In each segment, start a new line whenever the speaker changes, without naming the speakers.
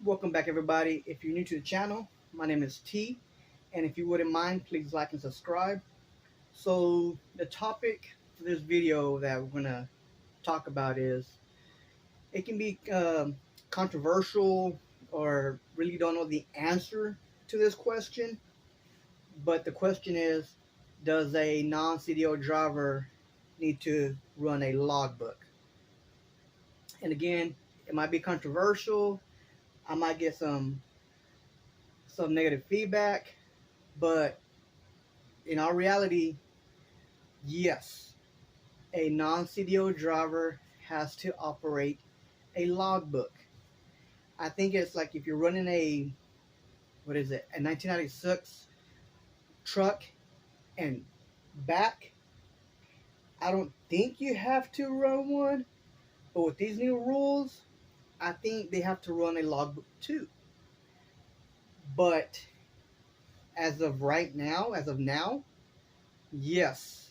Welcome back, everybody. If you're new to the channel, my name is T, and if you wouldn't mind, please like and subscribe. So, the topic for this video that we're gonna talk about is it can be controversial or really don't know the answer to this question, but the question is, does a non-CDL driver need to run a logbook? And again, it might be controversial. I might get some negative feedback, but in our reality, yes, a non-CDL driver has to operate a logbook. I think it's like if you're running a 1996 truck and back, I don't think you have to run one, but with these new rules, I think they have to run a logbook too. But as of now, yes,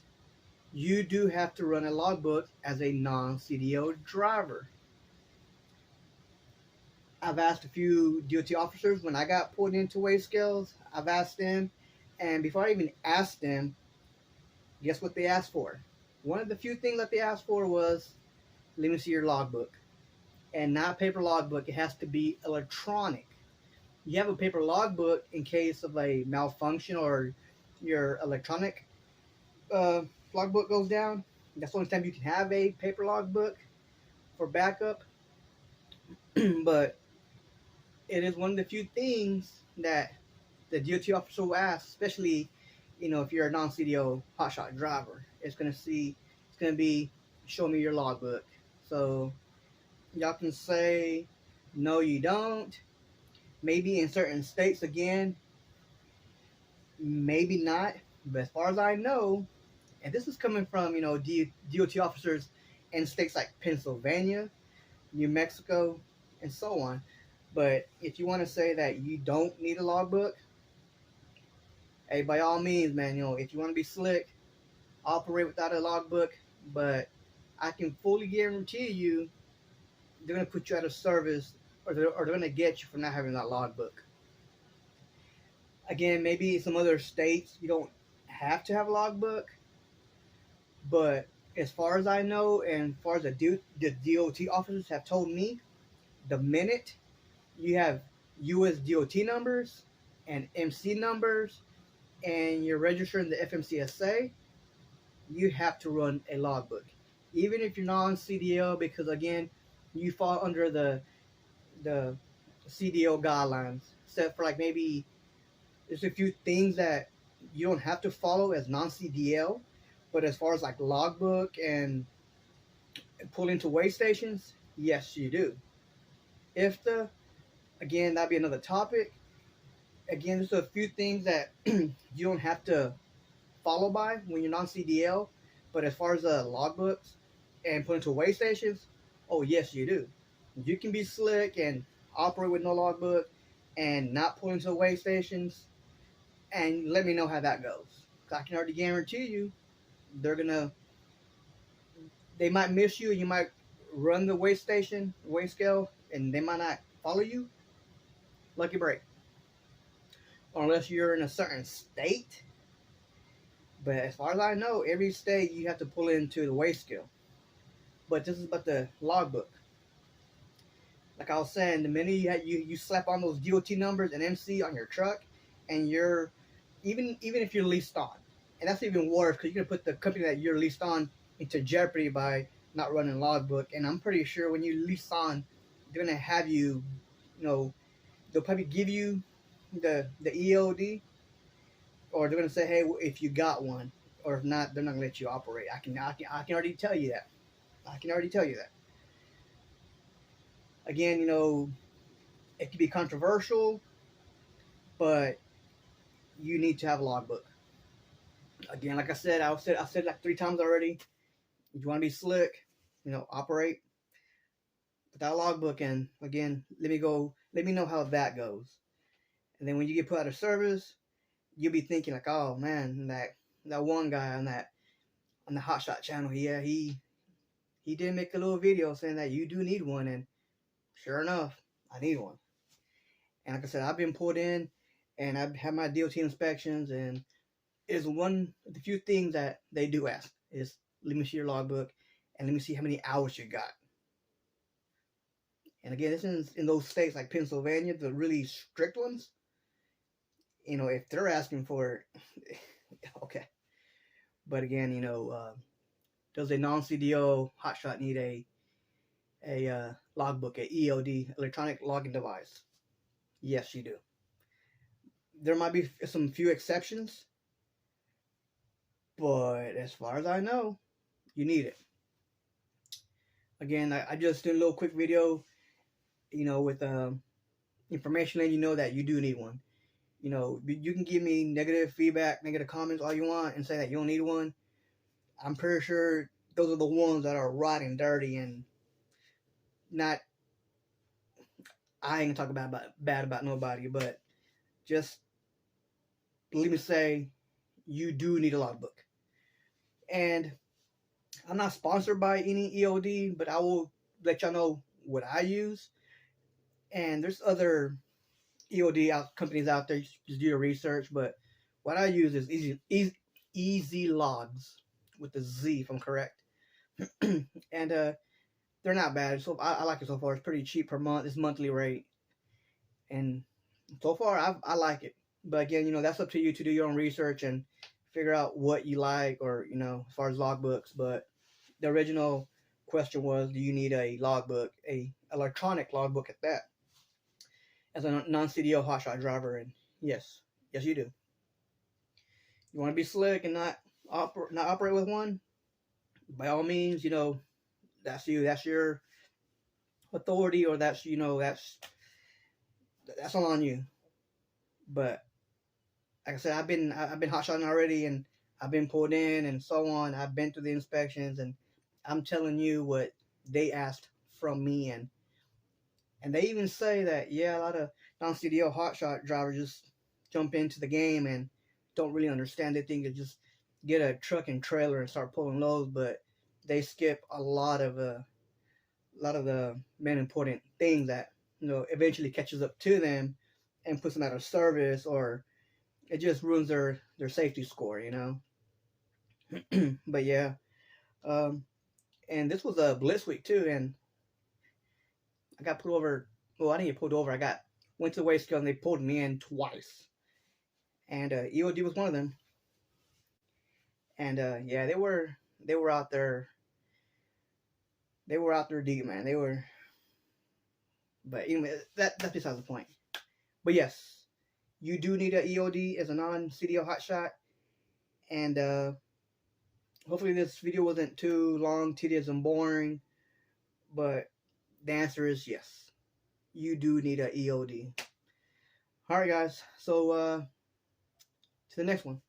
you do have to run a logbook as a non-CDL driver. I've asked a few DOT officers when I got pulled into weigh scales. I've asked them, and before I even asked them, guess what they asked for? One of the few things that they asked for was, let me see your logbook. And not paper logbook, it has to be electronic. You have a paper logbook in case of a malfunction or your electronic logbook goes down. That's the only time you can have a paper logbook for backup. But it is one of the few things that the DOT officer will ask, especially, if you're a non-CDL hotshot driver. It's gonna be, show me your logbook. So y'all can say, no, you don't. Maybe in certain states, again, maybe not. But as far as I know, and this is coming from, DOT officers in states like Pennsylvania, New Mexico, and so on. But if you want to say that you don't need a logbook, hey, by all means, man, if you want to be slick, operate without a logbook. But I can fully guarantee you, they're going to put you out of service, or they're going to get you for not having that logbook. Again, maybe in some other states you don't have to have a logbook, but as far as I know, and as far as the DOT officers have told me, the minute you have US DOT numbers and MC numbers and you're registering the FMCSA, you have to run a logbook. Even if you're non-CDL, because again, you fall under the CDL guidelines, except for like maybe there's a few things that you don't have to follow as non-CDL, but as far as like logbook and pull into weigh stations, yes, you do. Again, that'd be another topic. Again, there's a few things that you don't have to follow by when you're non-CDL, but as far as logbooks and put into weigh stations, oh yes, you do. You can be slick and operate with no logbook and not pull into weigh stations, and let me know how that goes. I can already guarantee you, they might miss you. You might run the weigh scale, and they might not follow you. Lucky break. Unless you're in a certain state. But as far as I know, every state you have to pull into the weigh scale. But this is about the logbook. Like I was saying, the minute you slap on those DOT numbers and MC on your truck, and you're even if you're leased on, and that's even worse because you're gonna put the company that you're leased on into jeopardy by not running logbook. And I'm pretty sure when you lease on, they're gonna have you, they'll probably give you the EOD, or they're gonna say, hey, if you got one, or if not, they're not gonna let you operate. I can already tell you that. I can already tell you that. Again, it can be controversial, but you need to have a logbook. Again, like I said like 3 times already. If you want to be slick, operate without a logbook. And again, let me know how that goes. And then when you get put out of service, you'll be thinking like, oh man, that one guy on the Hotshot channel, yeah, he did make a little video saying that you do need one, and sure enough, I need one. And like I said, I've been pulled in, and I've had my DOT inspections, and it's one of the few things that they do ask is, let me see your logbook, and let me see how many hours you got. And again, this is in those states like Pennsylvania, the really strict ones. If they're asking for it, okay. But again, does a non-CDL hotshot need a logbook, a ELD, electronic logging device? Yes, you do. There might be some few exceptions, but as far as I know, you need it. Again, I just did a little quick video, with information letting you know that you do need one. You can give me negative feedback, negative comments all you want, and say that you don't need one. I'm pretty sure those are the ones that are rotten, dirty, and not. I ain't gonna talk bad about nobody, but just let me say, you do need a logbook. And I'm not sponsored by any EOD, but I will let y'all know what I use. And there's other EOD companies out there. Just do your research. But what I use is easy logs with the Z, if I'm correct. And they're not bad. So I like it so far. It's pretty cheap per month. It's monthly rate, and so far I like it. But again, that's up to you to do your own research and figure out what you like, or as far as logbooks. But the original question was, do you need a logbook, a electronic logbook at that, as a non-CDL hotshot driver? And yes, you do. You want to be slick and not operate with one? By all means, that's you. That's your authority, or that's that's all on you. But like I said, I've been hotshotting already, and I've been pulled in and so on. I've been through the inspections, and I'm telling you what they asked from me. And they even say that, yeah, a lot of non-CDL hotshot drivers just jump into the game and don't really understand. They think they just get a truck and trailer and start pulling loads, but they skip a lot of the main important things that eventually catches up to them and puts them out of service, or it just ruins their safety score. But yeah, and this was a blitz week too, and I got pulled over. Well, I didn't get pulled over. Went to the weigh scale, and they pulled me in twice. And EOD was one of them. And yeah, they were out there. They were out there deep, man. They were. But anyway, that's besides the point. But yes, you do need a EOD as a non-CDL hotshot, and hopefully this video wasn't too long, tedious, and boring. But the answer is yes. You do need a EOD. Alright guys, so to the next one.